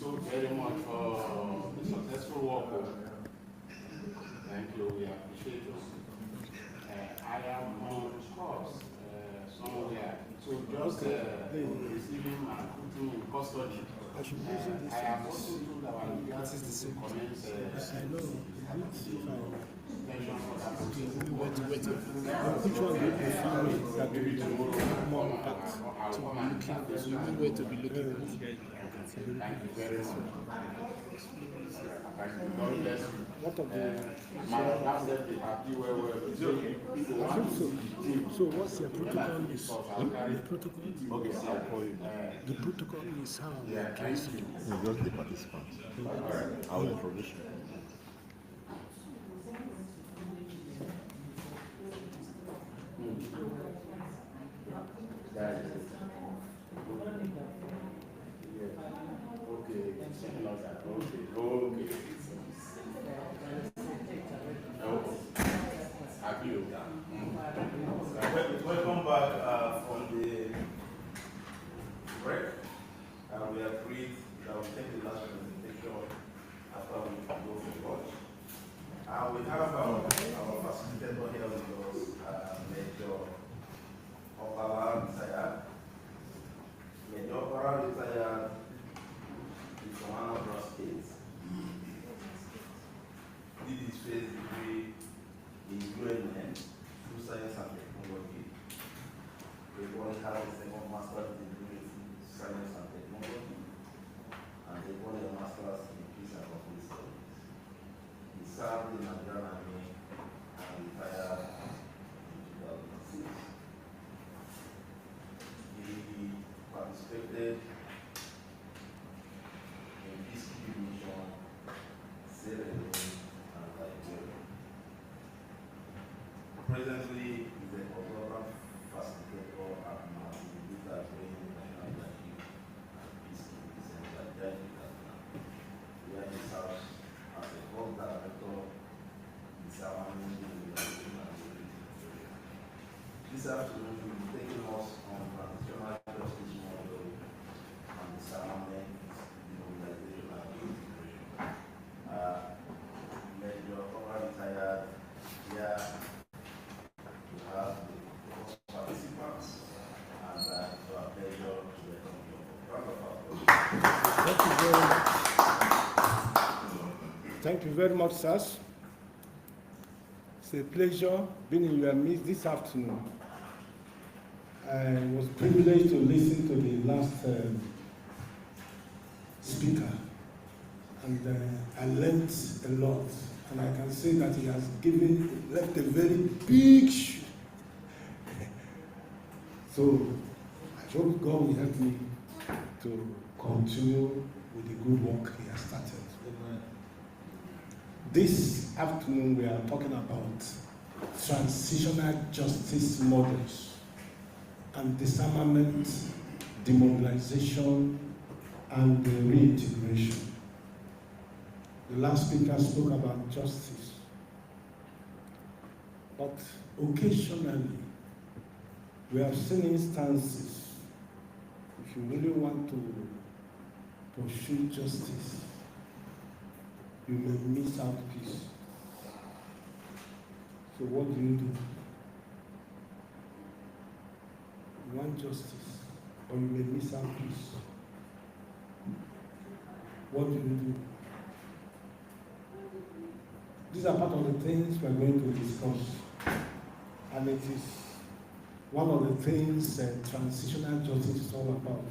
so very much for the successful work. Thank you, we appreciate you. I am on course somewhere, so just receiving and putting in custody. I have also told our leaders to commence pension for that process. Which one do you prefer that will be more impact to be looking? So you mean where to be looking at? Thank you very much. God bless you. What of the? My said they happy well. I think so. So what's your protocol? Is the protocol? Okay, so I'll call you. The protocol is how we are trying to do. No, just the participants. Our introduction. Welcome back from the break. We agreed that we'll take the last presentation after we go for lunch. We have our facilitator here with us, Major Opala retired. Major Opala retired is from Anambra State. Did his first degree in UNN through science and technology. He only has a second master's degree in science and technology, and he got a master's in peace and conflict studies. He served in the Nigerian Army and retired in 2006. He participated in peacekeeping mission, Sierra Leone, and Liberia. Presently, he's a consultant facilitator at Martin Luther King National Leadership and Peacekeeping Center, where he serves as a board director in Disarmament Demobilization and Security. This afternoon, we will be taking us on transitional justice model and disarmament, demobilization, and integration. Major Opala retired here. Thank you very much, sirs. It's a pleasure being in your midst this afternoon. I was privileged to listen to the last speaker, and I learned a lot. And I can say that he has left a very big shoe. So I hope God will help me to continue with the good work he has started. This afternoon we are talking about transitional justice models and disarmament, demobilization, and reintegration. The last speaker spoke about justice, but occasionally we have seen instances, if you really want to pursue justice, you may miss out peace. So what do? You want justice, or you may miss out peace. What do? These are part of the things we are going to discuss. And it is one of the things transitional justice is all about.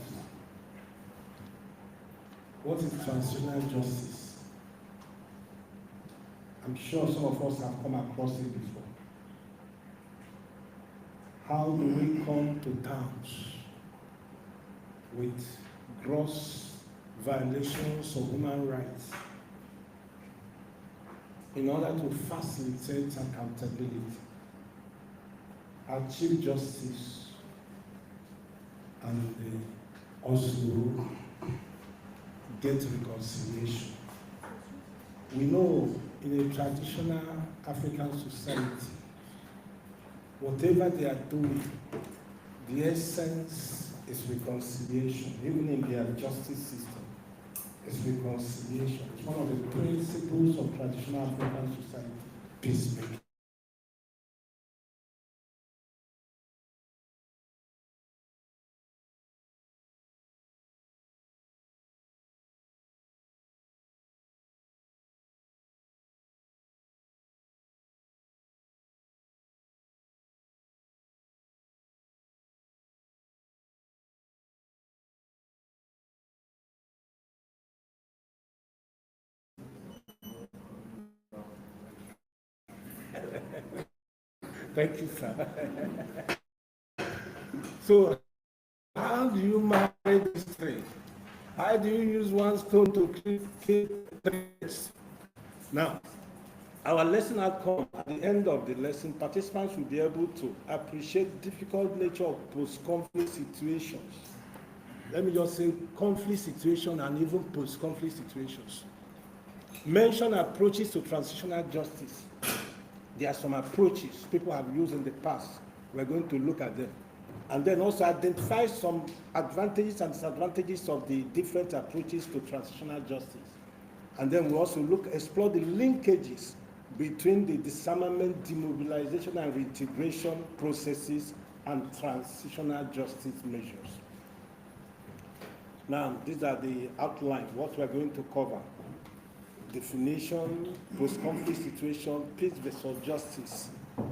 What is transitional justice? I'm sure some of us have come across it before. How do we come to terms with gross violations of human rights in order to facilitate accountability, achieve justice, and also get reconciliation? We know in a traditional African society, whatever they are doing, the essence is reconciliation, even in their justice system. is reconciliation. It's one of the principles of traditional African society, peacemaking. Thank you, sir. So, how do you marry this thing? How do you use one stone to kill trees? Now, our lesson outcome, at the end of the lesson, participants will be able to appreciate difficult nature of post-conflict situations. Let me just say conflict situation and even post-conflict situations. Mention approaches to transitional justice. There are some approaches people have used in the past. We're going to look at them. And then also identify some advantages and disadvantages of the different approaches to transitional justice. And then we also explore the linkages between the disarmament, demobilization, and reintegration processes and transitional justice measures. Now, these are the outlines, what we're going to cover. Definition, post-conflict situation, peace versus justice,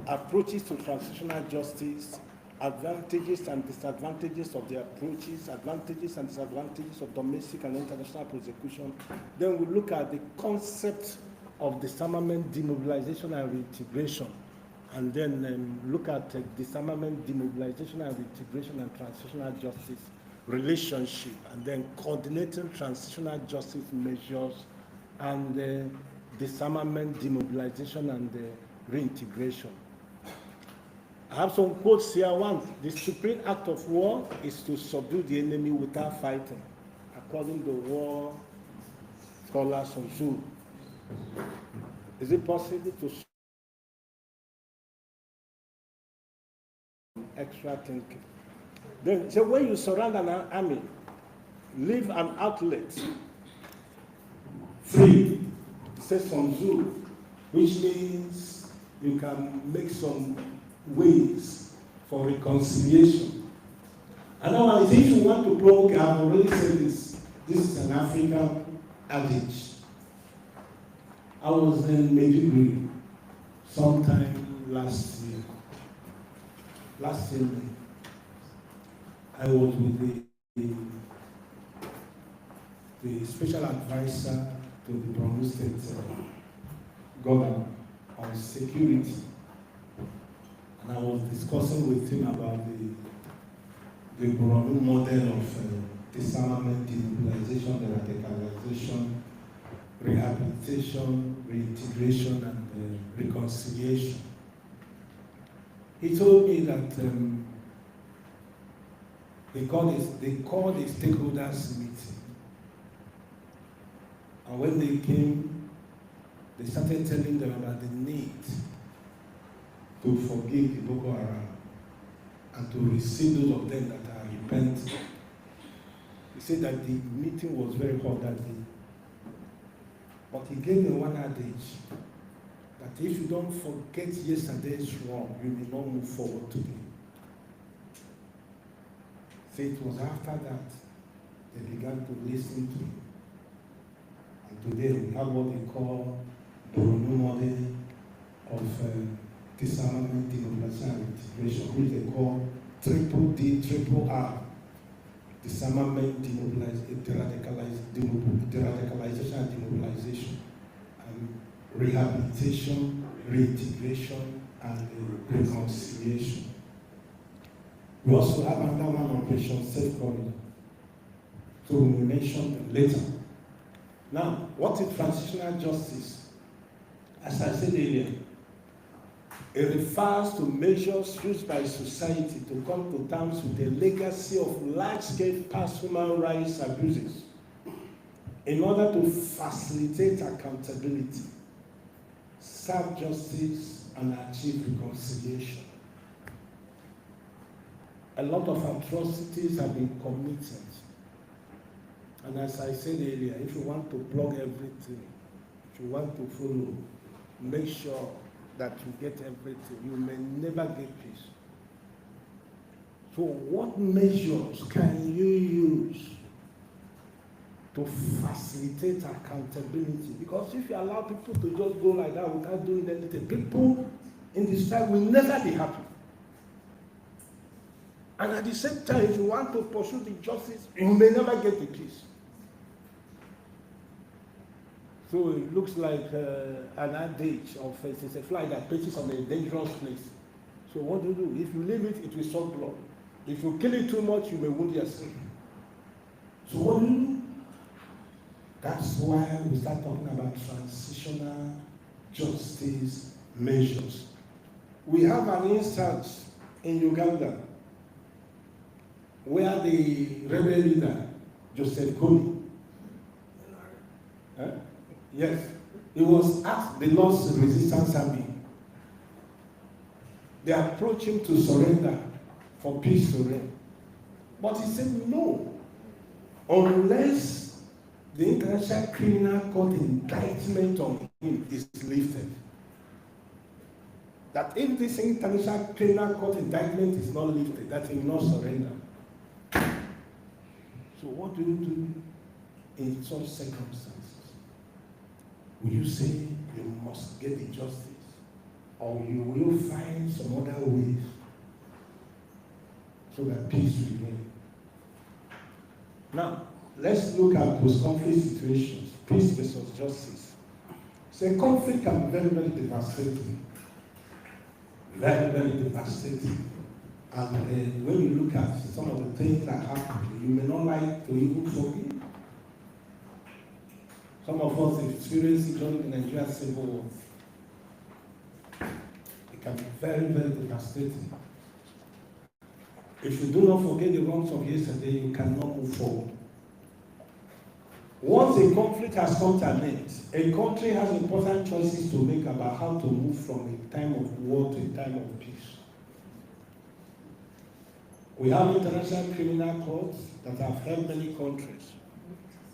approaches to transitional justice, advantages and disadvantages of the approaches, advantages and disadvantages of domestic and international prosecution. Then we look at the concept of disarmament, demobilization, and reintegration, and then look at disarmament, demobilization, and reintegration and transitional justice relationship, and then coordinating transitional justice measures and disarmament, demobilization, and reintegration. I have some quotes here. One, the supreme act of war is to subdue the enemy without fighting, according to war scholar Sun Tzu. Is it possible to extra thinking? Then, so when you surround an army, leave an outlet free, says Sun Tzu, which means you can make some ways for reconciliation. Another one is if you want to provoke, I've already said this is an African adage. I was in Maiduguri sometime last year. I was with the special advisor to the Borno State governor on security. And I was discussing with him about the Borno model of disarmament, demobilization, radicalization, rehabilitation, reintegration, and reconciliation. He told me that they called a stakeholders meeting. And when they came, they started telling them about the need to forgive the Boko Haram and to receive those of them that are repentant. He said that the meeting was very hot that day. But he gave me one adage, that if you don't forget yesterday's wrong, you will not move forward today. So it was after that they began to listen to him. And today we have what we call the Borno model of disarmament, demobilization, and integration, which they call triple D, triple R. Disarmament, deradicalization, and demobilization, rehabilitation, reintegration, and reconciliation. We also have another one, Operation Safe Corridor. So we will mention them later. Now, what is transitional justice? As I said earlier, it refers to measures used by society to come to terms with the legacy of large-scale past human rights abuses in order to facilitate accountability, serve justice, and achieve reconciliation. A lot of atrocities have been committed, And as I said earlier, if you want to plug everything, if you want to follow, make sure that you get everything. You may never get peace. So what measures can you use to facilitate accountability? Because if you allow people to just go like that without doing anything, people in this time will never be happy. And at the same time, if you want to pursue the justice, you may never get the peace. So it looks like an adage of it's a fly that perches on a dangerous place. So what do you do? If you leave it, it will suck blood. If you kill it too much, you may wound yourself. So what do you do? That's why we start talking about transitional justice measures. We have an instance in Uganda where the rebel leader, Joseph Kony, yes, he was asked the Lord's Resistance Army. They approached him to surrender for peace to reign. But he said no, unless the International Criminal Court indictment on him is lifted. That if this International Criminal Court indictment is not lifted, that he will not surrender. So what do you do in such circumstances? Will you say you must get the justice, or you will find some other ways so that peace will reign? Now, let's look at post-conflict situations, peace versus justice. So conflict can be very, very devastating. Very, very devastating. And when you look at some of the things that happen, you may not like to even forgive. Some of us experienced it during the Nigerian Civil War. It can be very, very devastating. If you do not forget the wrongs of yesterday, you cannot move forward. Once a conflict has come to an end, a country has important choices to make about how to move from a time of war to a time of peace. We have international criminal courts that have helped many countries.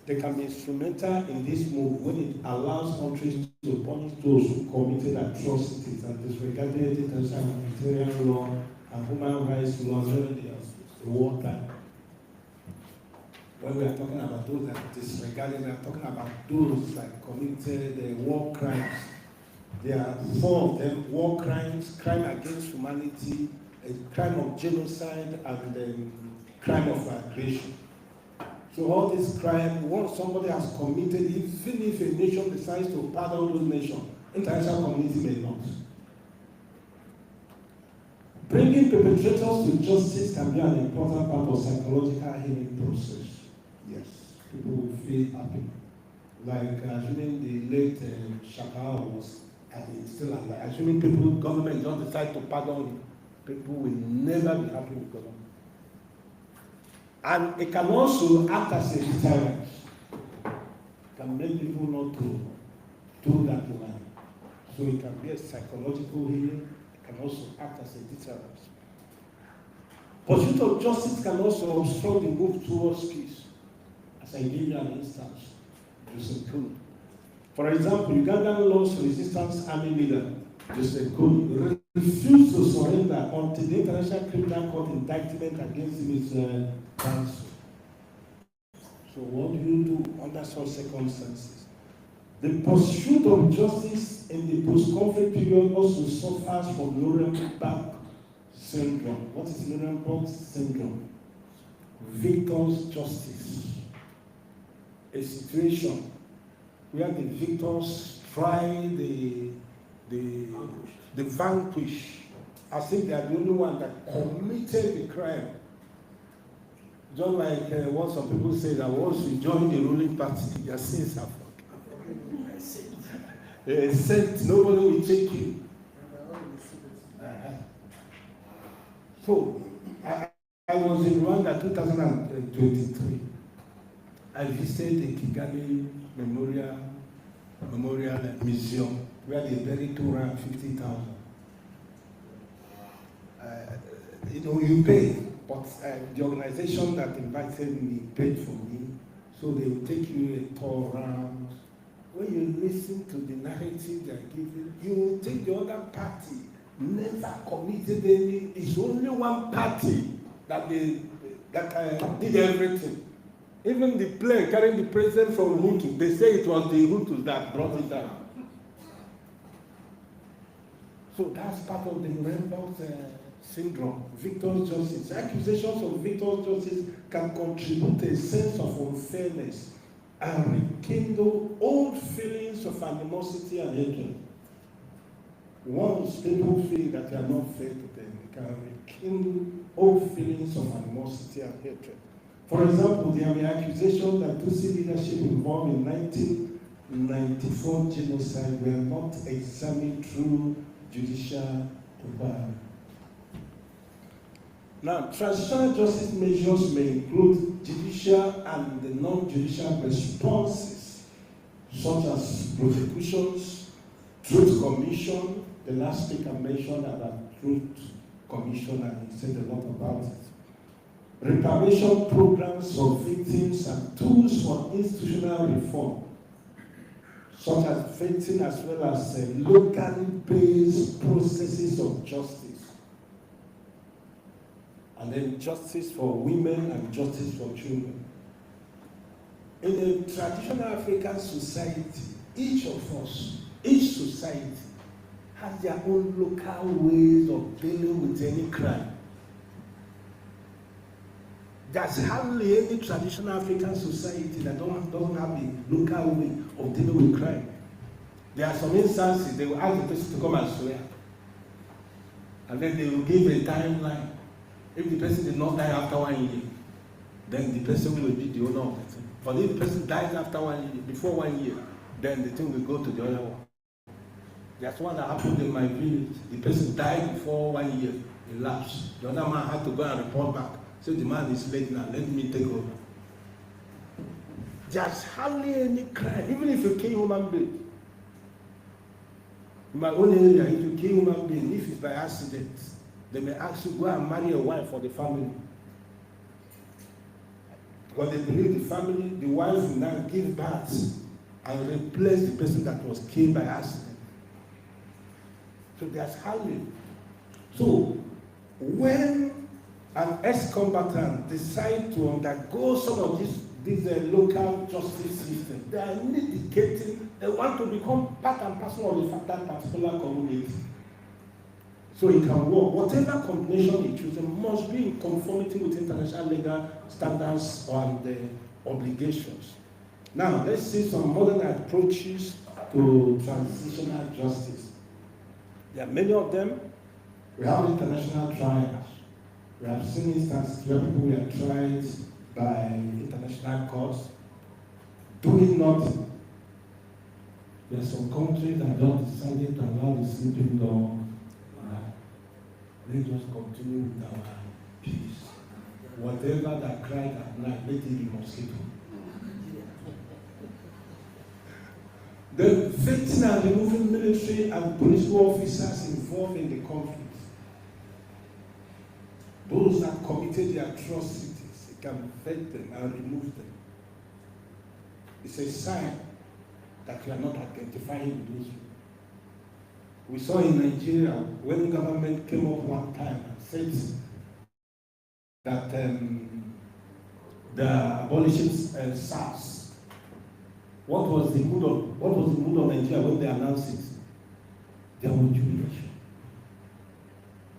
They can be instrumental in this move when it allows countries to punish those who committed atrocities and disregarded international humanitarian law and human rights laws during the wartime. When we are talking about those that disregarded, we are talking about those that committed war crimes. There are four of them: war crimes, crime against humanity, a crime of genocide, and crime of aggression. So all this crime, once somebody has committed, even if a nation decides to pardon those nations, international community may not. Bringing perpetrators to justice can be an important part of psychological healing process. Yes, people will feel happy. Like assuming the late Shakal was still alive. Assuming people, government don't decide to pardon him, people will never be happy with government. And it can also act as a deterrent. It can make people not to do that line. So it can be a psychological healing. It can also act as a deterrent. Pursuit of justice can also obstruct the move towards peace. As I gave you an instance, Joseph Kony. For example, Ugandan Lord's Resistance Army leader, Joseph Kony, refused to surrender until the International Criminal Court indictment against him is cancelled. So what do you do under such circumstances? The pursuit of justice in the post-conflict period also suffers from Nuremberg syndrome. What is Nuremberg syndrome? Victor's justice. A situation where the victors try the vanquish as if they are the only one that committed the crime. Just like what some people say, that once you join the ruling party, your sins are forgiven. Said nobody will take you. So, I was in Rwanda 2023. I visited the Kigali Memorial Museum, where they buried 250,000. You pay, but the organization that invited me paid for me, So they will take you a tour around. When you listen to the narrative they are giving, you will think the other party never committed any. It's only one party that did everything. Even the plane carrying the president from Hutu, they say it was the Hutus that brought it down. So that's part of the Nuremberg syndrome, victor's justice. Accusations of victor's justice can contribute a sense of unfairness and rekindle old feelings of animosity and hatred. Once people feel that they are not fair to them, it can rekindle old feelings of animosity and hatred. For example, there are accusations that Tutsi leadership involved in 1994 genocide were not examined through judicial inquiry. Now, transitional justice measures may include judicial and the non-judicial responses, such as prosecutions, truth commission. The last speaker mentioned about truth commission and he said a lot about it. Reparation programs for victims and tools for institutional reform, such as vetting as well as locally based processes of justice. And then justice for women and justice for children. In a traditional African society, each of us, each society, has their own local ways of dealing with any crime. There's hardly any traditional African society that doesn't have a local way of dealing with crime. There are some instances, they will ask the person to come and swear. And then they will give a timeline. If the person did not die after 1 year, then the person will be the owner of the thing. But if the person dies after 1 year, before 1 year, then the thing will go to the other one. There's one that happened in my village. The person died before 1 year elapsed. The other man had to go and report back. So the man is late now, let me take over. There's hardly any crime, even if you kill human being. In my own area, if you kill human being, if it's by accident, they may ask you to go and marry a wife for the family. Because they believe the family, the wife will now give birth and replace the person that was killed by accident. So there's hardly. So when an ex-combatant decide to undergo some of these local justice systems, they are indicating they want to become part and parcel of that particular community. So it can work. Whatever combination you choose, it must be in conformity with international legal standards and obligations. Now, let's see some modern approaches to transitional justice. There are many of them. We have international trials. We have seen instances where people were tried by international courts doing nothing. There are some countries that don't decided to allow the sleeping dog. Let us continue with our peace. Whatever that cried at night, let it be mosquito. Then vetting and removing military and political officers involved in the conflict. Those that committed the atrocities, you can vet them and remove them. It's a sign that you are not identifying with those people. We saw in Nigeria when the government came up one time and said that the abolishing SARS. What was the mood of Nigeria when they announced it? There was jubilation.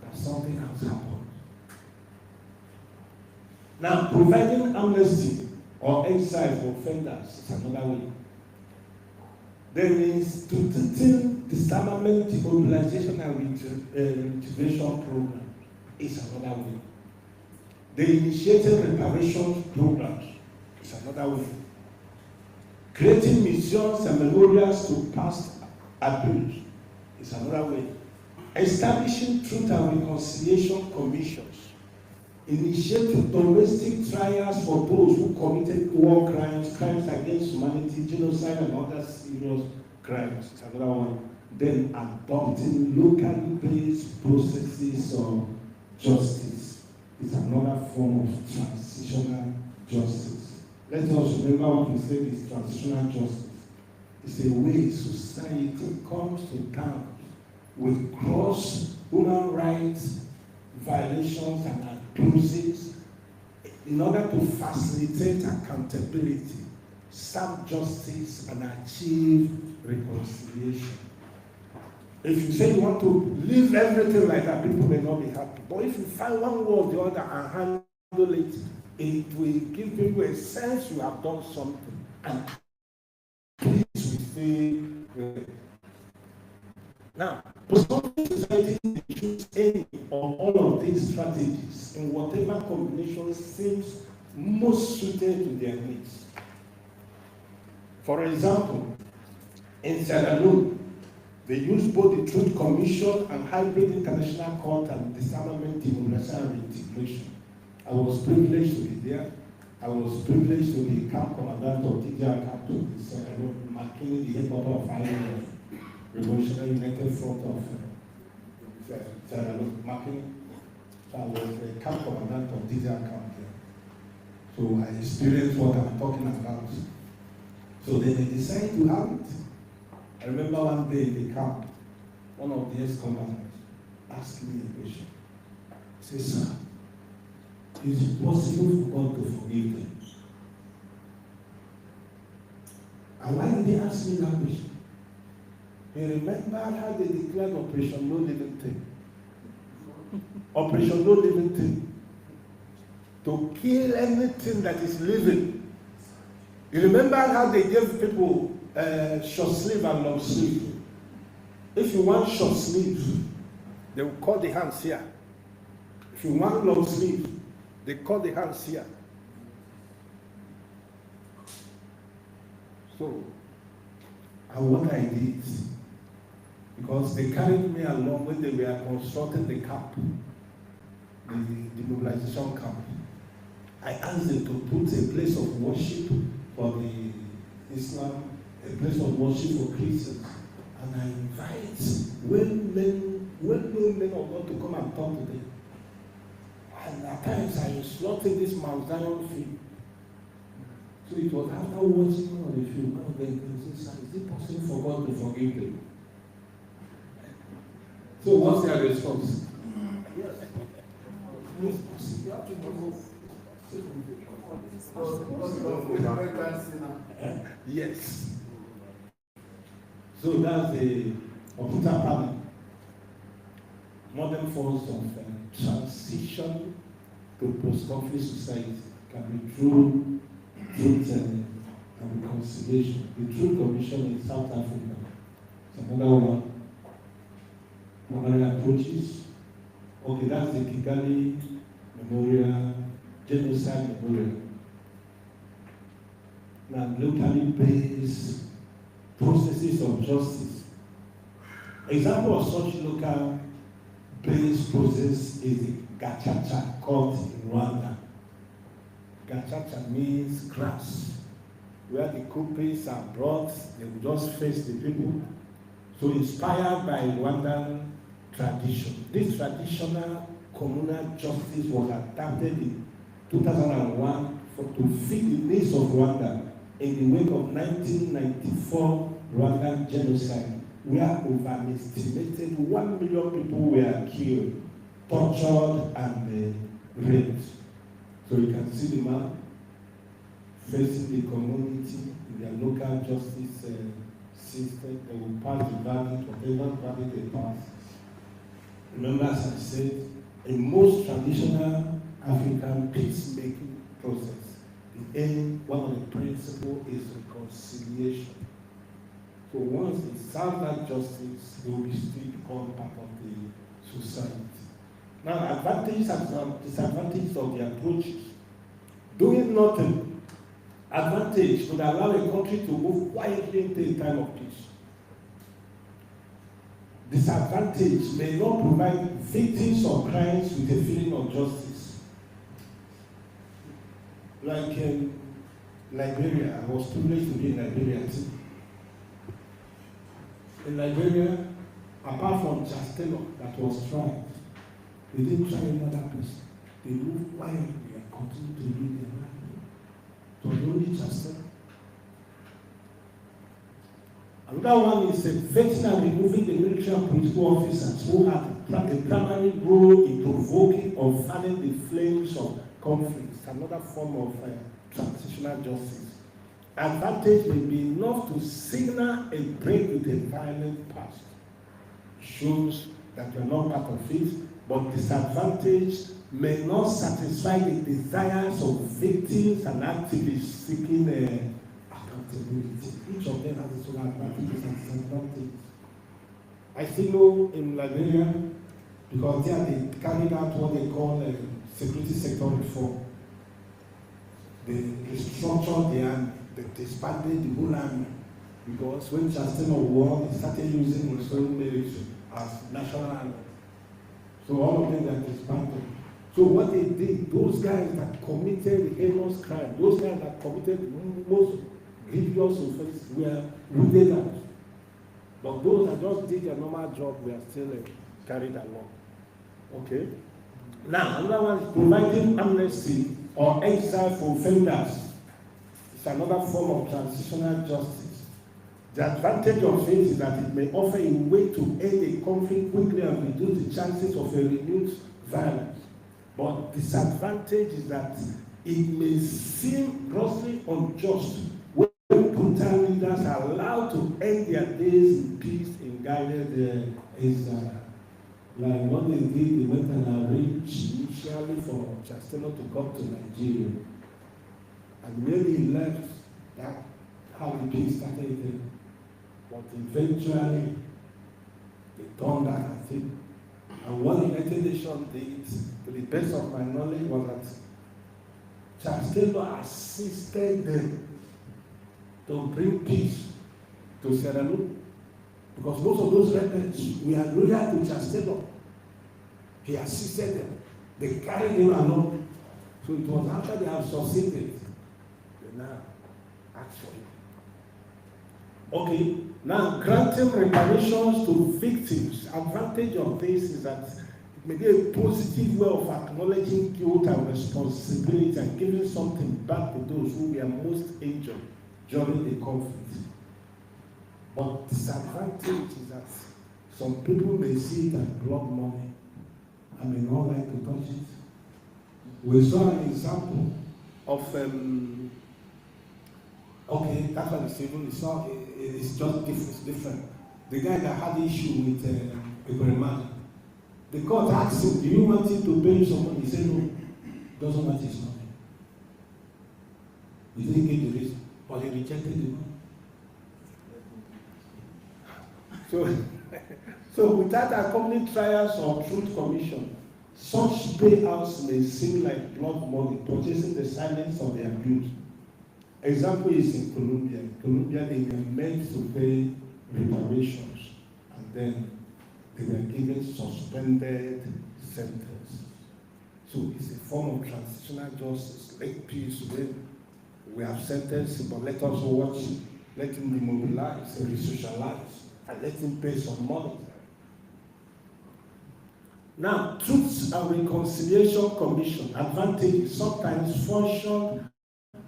That something has happened. Now, providing amnesty or exile for offenders is another way. There is instituting disarmament, demobilization, and reactivation program is another way. The initiating reparation programs is another way. Creating museums and memorials to past abuse is another way. Establishing truth and reconciliation commissions. Initiating domestic trials for those who committed war crimes, crimes against humanity, genocide, and other serious crimes is another one. Then adopting locally based processes of justice is another form of transitional justice. Let us remember what we said is transitional justice. It's a way society comes to terms with gross human rights violations and abuses in order to facilitate accountability, serve justice, and achieve reconciliation. If you say you want to leave everything like that, people may not be happy. But if you find one way or the other and handle it, it will give people a sense you have done something. And please will stay. Now, post-conflict society choose any or all of these strategies in whatever combination seems most suited to their needs. For example, in Sierra Leone, they use both the Truth Commission and hybrid international court and disarmament, demobilization, and reintegration. I was privileged to be there. I was privileged to be camp commandant of TDR Camp to Sierra Leone, marking the headquarters of IUF, Revolutionary United Front of Sierra Leone, marking. So I was the camp commandant of TDR Camp there. So I experienced what I'm talking about. So then they decided to have it. I remember one day in the camp, one of the ex-commanders asked me a question. He said, "Sir, is it possible for God to forgive them?" And why did they ask me that question? He remembered how they declared Operation No Living Thing. Operation No Living Thing. To kill anything that is living. You remember how they gave people short sleeve and long sleeve? If you want short sleeve, they will cut the hands here. If you want long sleeve, they cut the hands here. So, and what I did, because they carried me along when they were constructing the camp, the mobilization camp. I asked them to put a place of worship for the Islam, a place of worship for Christians. And I invite well-known men of God to come and talk to them. And at times I slaughtered this Mount Zion film. So it was after watching all the film, one of them said, "Is it possible for God to forgive them?" So what's their response? Yes. It's possible. You have to yes. So that's the computer panel. Modern forms of transition to post-conflict society can be through truth and reconciliation. The Truth Commission in South Africa is another one. Another approaches. Okay, that's the Kigali Memorial, Genocide Memorial. Now, locally based processes of justice. Example of such local based process is the Gacaca court in Rwanda. Gacaca means grass, where the culprits are brought, they will just face the people. So inspired by Rwandan tradition, this traditional communal justice was adapted in 2001 to fit the needs of Rwanda in the wake of 1994 Rwandan genocide, where over an estimated 1 million people were killed, tortured, and raped. So you can see the man facing the community in their local justice system. They will pass the verdict, whatever verdict they pass. Remember, as I said, in most traditional African peacemaking process, the aim, one of the principles is reconciliation. So once they serve that justice, they will still become part of the society. Now, advantages and disadvantages of the approaches. Doing nothing. Advantage would allow a country to move quietly into a time of peace. Disadvantage may not provide victims of crimes with a feeling of justice. Like in Liberia, I was privileged to be in Liberia too. In Liberia, apart from Charles Taylor that was tried, they didn't try another person. They moved quietly and continued to live their life. It was only Chastel. Another one is vetting and removing the military and political officers who had a primary role in provoking or fanning the flames of conflict. It's another form of transitional justice. Advantage may be enough to signal a break with a violent past. It shows that you are not part of it, but disadvantage may not satisfy the desires of victims and activists seeking accountability. Each of them has its own advantages and disadvantages. I still know in Liberia, because there they carried out what they call security sector reform. They restructured the army, they disbanded the whole army, because when Chancellor of War, they started using the own military as national army. So all of them are disbanded. So what they did, those guys that committed heinous crime, those guys that committed most grievous offenses were rooted out. But those that just did their normal job were still carried along. Okay? Now, another one is providing amnesty or exile for offenders. It's another form of transitional justice. The advantage of it is that it may offer a way to end a conflict quickly and reduce the chances of a renewed violence. But disadvantage is that it may seem grossly unjust when brutal leaders are allowed to end their days in peace in guided exile. Like what they did, they went and arranged initially for Chancellor to come to Nigeria. And maybe he left, that how the peace started there. But eventually, they turned that, I think. And what the United Nations did, to the best of my knowledge, was that Chancellor assisted them to bring peace to Sierra Leone. Because most of those rebels were loyal to Chancellor. He assisted them. They carried him along. So it was after they have succeeded, they now asked for him. Okay, now granting reparations to victims. Advantage of this is that it may be a positive way of acknowledging guilt and responsibility and giving something back to those who were most injured during the conflict. But disadvantage is that some people may see it as blood money and may not like to touch it. We saw an example of okay, that's what it's even. It's just different. The guy that had issue with Ebremadi, the court asked him, "Do you want him to pay you some money?" He said, "No, doesn't want his money." He didn't give the reason, but he rejected the money. So without accompanying trials or truth commission, such payouts may seem like blood money, purchasing the silence of the accused. Example is in Colombia. In Colombia, they were meant to pay reparations, and then they were given suspended sentences. So it's a form of transitional justice, like peace, where we have sentenced, but let us watch, let him demobilize, re-socialize, and let him pay some money. Now, Truth and Reconciliation Commission advantage sometimes function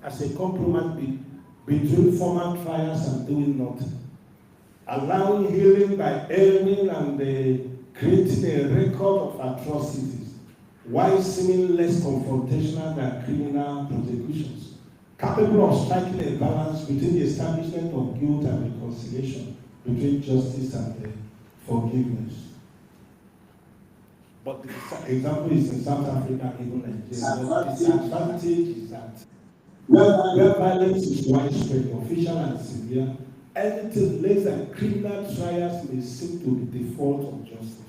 as a compromise between formal trials and doing nothing, allowing healing by airing and creating a record of atrocities, while seeming less confrontational than criminal prosecutions, capable of striking a balance between the establishment of guilt and reconciliation, between justice and forgiveness. But the example is in South Africa, even Nigeria. The disadvantage is that where violence is widespread, official and severe, anything less than criminal trials may seem to be default of justice.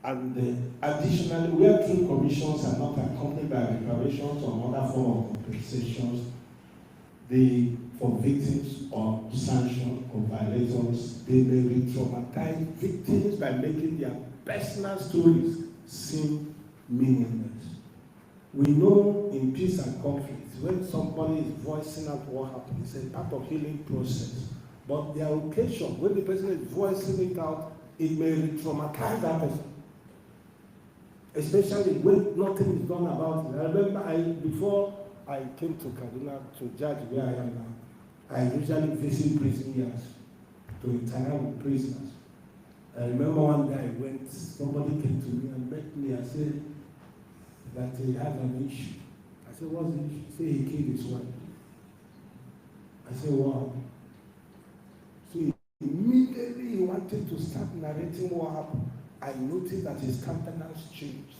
And additionally, where truth commissions are not accompanied by reparations or other form of compensations, for victims or sanction or violators, they may re-traumatize victims by making their personal stories seem meaningless. We know in peace and conflict, when somebody is voicing out what happened, it's a part of healing process. But there are occasions when the person is voicing it out, it may re-traumatize that person. Especially when nothing is done about it. I remember before I came to Kaduna to judge where I am now, I usually visit prison yards to interact with prisoners. I remember one day I went, somebody came to me and met me and said that he had an issue. I said, what's the issue? He said he killed his wife. I said, wow. So immediately he wanted to start narrating what happened. I noticed that his countenance changed.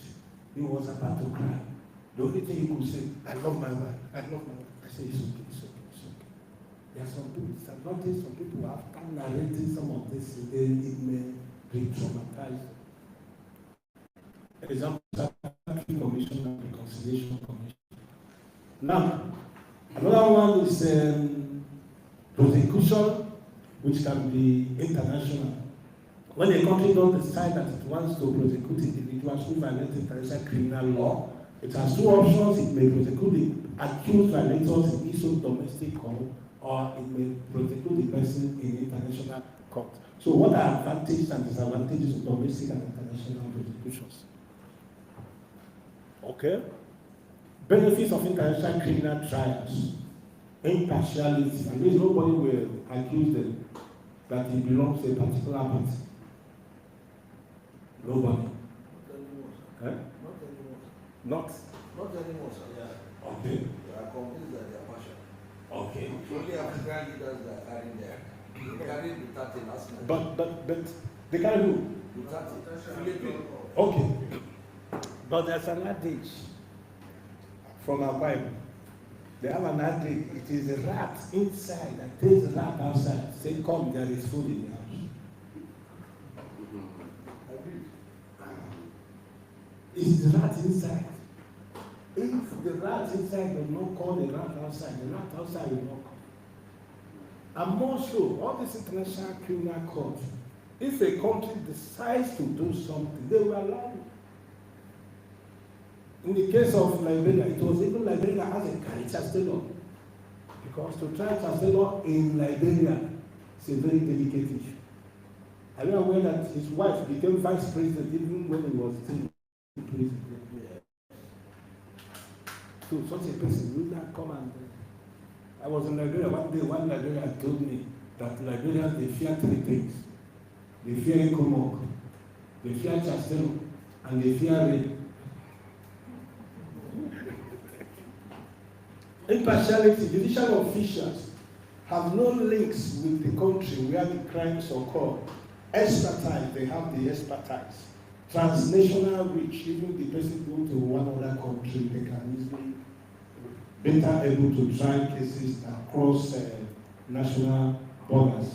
He was about to cry. The only thing he could say, I love my wife, I love my wife. I said, it's okay, it's okay, it's okay. There are some people, disadvantage, some people after narrating some of this, then it may re-traumatize. Example, Secretary Commission and Reconciliation Commission. Now, another one is prosecution, which can be international. When a country don't decide that it wants to prosecute individuals who violate international criminal law, it has two options. It may prosecute the accused violators in its own domestic court, or it may prosecute the person in international court. So what are advantages and disadvantages of domestic and international prosecutions? Okay. Benefits of international criminal trials. Impartiality. That means nobody will accuse them that he belongs to a particular party. Nobody. Not anymore. Not. Not anymore, sir. Yeah. Okay. They are convinced that they are partial. Okay. Only African leaders that are carrying there. They carried Duterte last night. But they carry who? Duterte. Philippines. Okay. But there's an adage from our Bible. They have an adage. It is a rat inside that takes the rat outside. Say, come, there is food in the house. It's the rat inside. If the rat inside does not call the rat outside will not come. And more so, all this international criminal court, if a country decides to do something, they will allow it. In the case of Liberia, it was even Liberia has a carry chancellor. Because to try chancellor in Liberia is a very delicate issue. Are you aware that his wife became vice president even when he was still in prison? So such a person will not come and I was in Liberia one day, one Liberian told me that Liberians, they fear three things. They fear Ekomok, they fear chancellor, and they fear rape. Impartiality. Judicial officials have no links with the country where the crimes occur. Expertise, they have the expertise. Transnational reach, even the person go to one other country, they can easily better able to try cases across national borders.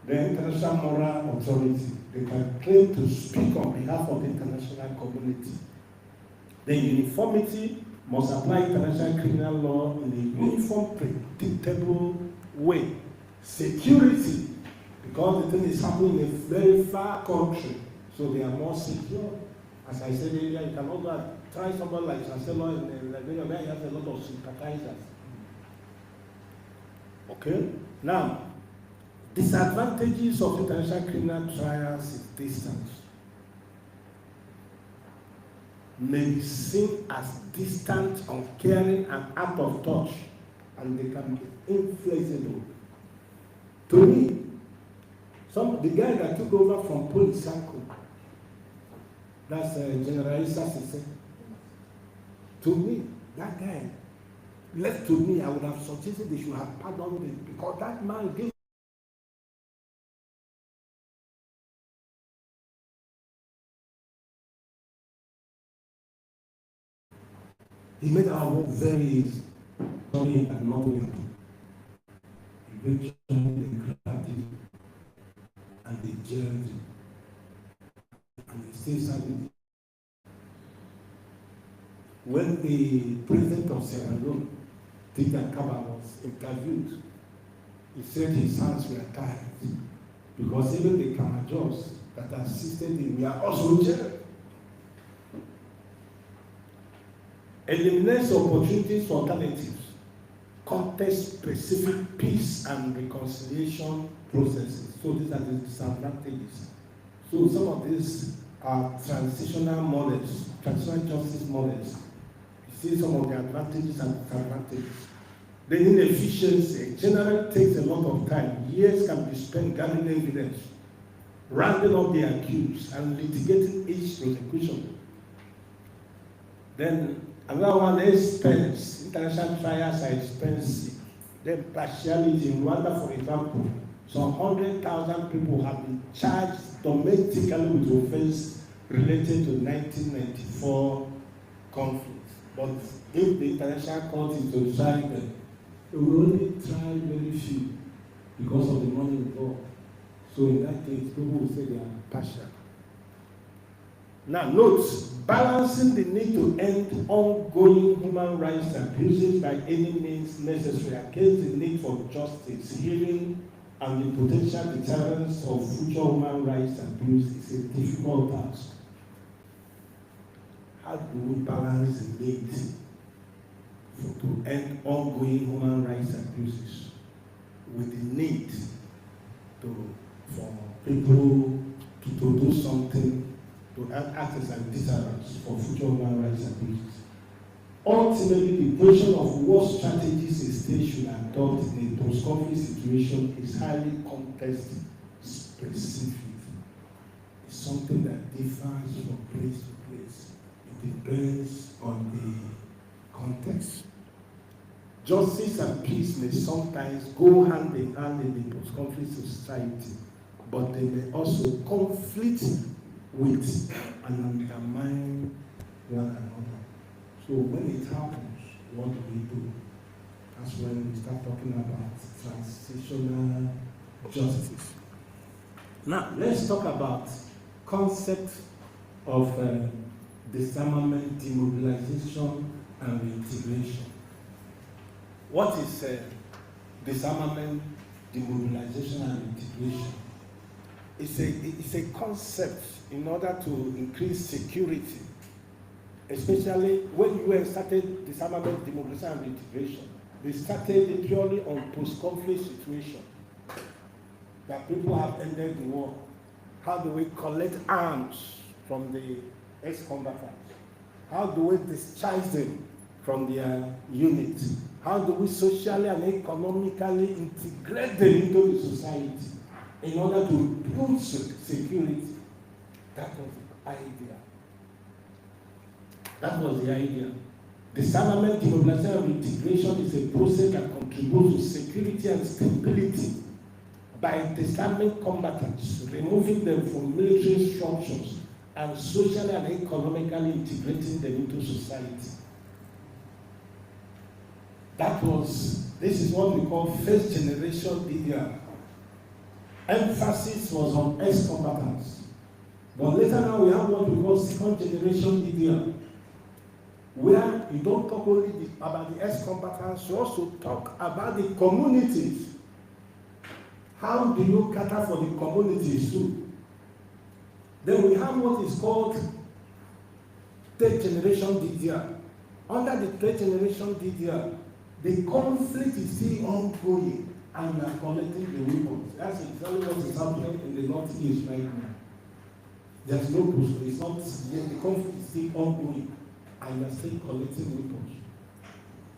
The International Moral Authority, they can claim to speak on behalf of the international community. The uniformity must apply international criminal law in a uniform, predictable way. Security, because the thing is happening in a very far country, so they are more secure. As I said earlier, you can also try someone like Chancellor in Liberia where he has a lot of sympathizers. Okay? Now, disadvantages of international criminal trials is distance. May be seen as distant, uncaring, and out of touch, and they can be inflexible. To me, the guy that took over from Polisaco, that's General Issa Sise. To me, that guy, left to me, I would have suggested they should have pardoned him because that man gave. He made our work very easy. Sorry, and not with him. Eventually, they grabbed him and they jailed him. And they still serving. When the president of Sierra Leone, Tika Kaba, was interviewed, he said his hands were tied because even the Kamajors that assisted him were also jailed. Eliminates opportunities for alternatives, context-specific peace and reconciliation processes. So these are the disadvantages. So some of these are transitional models, transitional justice models. You see some of the advantages and disadvantages. The inefficiency generally takes a lot of time. Years can be spent gathering evidence, rounding up the accused, and litigating each prosecution. Then another one is expense. International trials are expensive. Then partiality. In Rwanda, for example, some 100,000 people have been charged domestically with offense related to 1994 conflict. But if the international court is to try them, they will only try very few because of the money involved. So in that case, people will say they are partial. Now note, balancing the need to end ongoing human rights abuses by any means necessary against the need for justice, healing, and the potential deterrence of future human rights abuse is a difficult task. How do we balance the need to end ongoing human rights abuses with the need for people to do something to act as a deterrence for future human rights abuses? Ultimately, the question of what strategies a state should adopt in a post-conflict situation is highly context-specific. It's something that differs from place to place. It depends on the context. Justice and peace may sometimes go hand in hand in the post-conflict society, but they may also conflict with and undermine one another. So when it happens, what do? That's when we start talking about transitional justice. Now, let's talk about concept of disarmament, demobilization, and reintegration. What is disarmament, demobilization, and reintegration? It's a concept in order to increase security, especially when UN started disarmament, demobilization, and reintegration. They started it purely on post-conflict situation, that people have ended the war. How do we collect arms from the ex-combatants? How do we discharge them from their units? How do we socially and economically integrate them into the society in order to improve security? That was the idea. That was the idea. Disarmament, demobilization, and reintegration is a process that contributes to security and stability by disarming combatants, removing them from military structures, and socially and economically integrating them into society. This is what we call first generation DDR. Emphasis was on ex-combatants. But later now we have what we call second generation DDR, where you don't talk only about the ex-combatants, you also talk about the communities. How do you cater for the communities too? Then we have what is called third generation DDR. Under the third generation DDR, the conflict is still ongoing and we are collecting the weapons. That's exactly what is happening in the Northeast right now. There's no push, it's not yet, the conflict is still ongoing and we are still collecting weapons,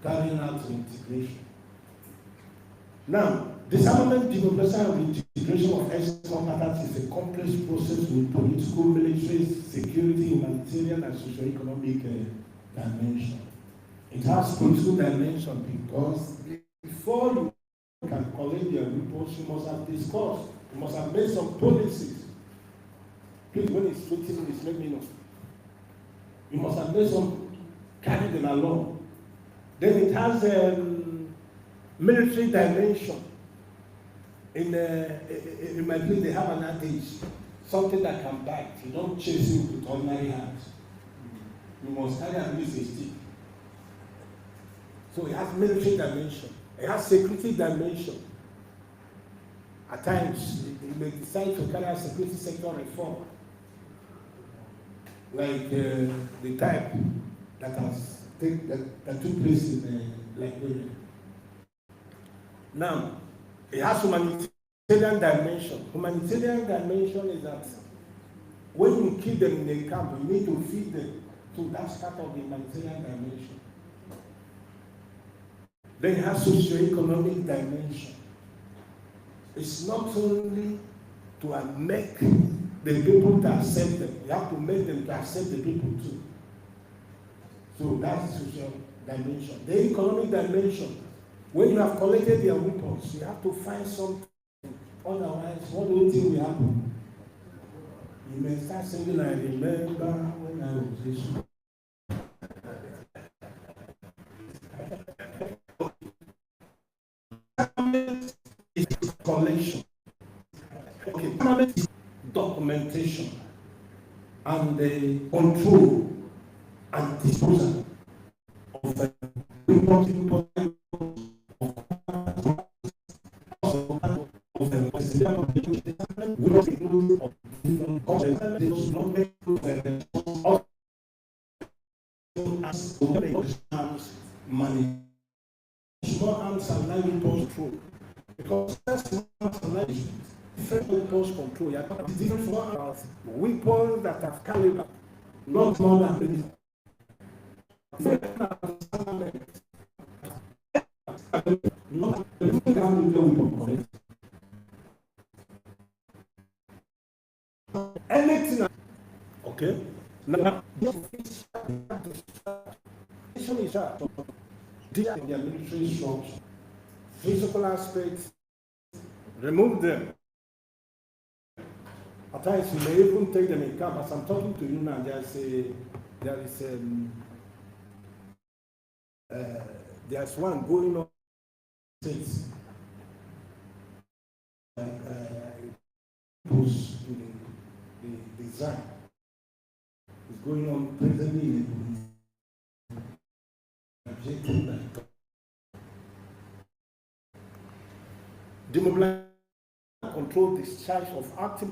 carrying out integration. Now, disarmament, demobilization, and integration of ex-combatants is a complex process with political, military, security, humanitarian, and socio-economic dimension. It has political dimension because before you can collect their reports, you must have discussed, you must have made some policies. Please, when it's 20 minutes, let me know. You must have made some, carry them along. Then it has a military dimension. In my place, they have an adage, something that can bite. You don't chase it with ordinary hands. You must carry at least a stick. So it has military dimension. It has security dimension. At times, you may decide to carry out security sector reform, like the type that took place in Liberia. Now, it has humanitarian dimension. Humanitarian dimension is that when you keep them in a camp, you need to feed them. So that's part of the humanitarian dimension. Then you have socio-economic dimension. It's not only to make the people to accept them, you have to make them to accept the people too. So that's the social dimension. The economic dimension, when you have collected their weapons, you have to find something. Otherwise, what do you think will happen? You may start saying, I remember when I was this. Is collection. Okay, permanent is documentation and the control and disposal of the money. Small arms and light control. Because that's not management. Different weapons control. You are different from weapons that have caliber, not more than anything. Okay. Now, their military structure, physical aspects, remove them. At times you may even take them in camp. As I'm talking to you now, there's one going on since the design is going on presently in demobilize control discharge of active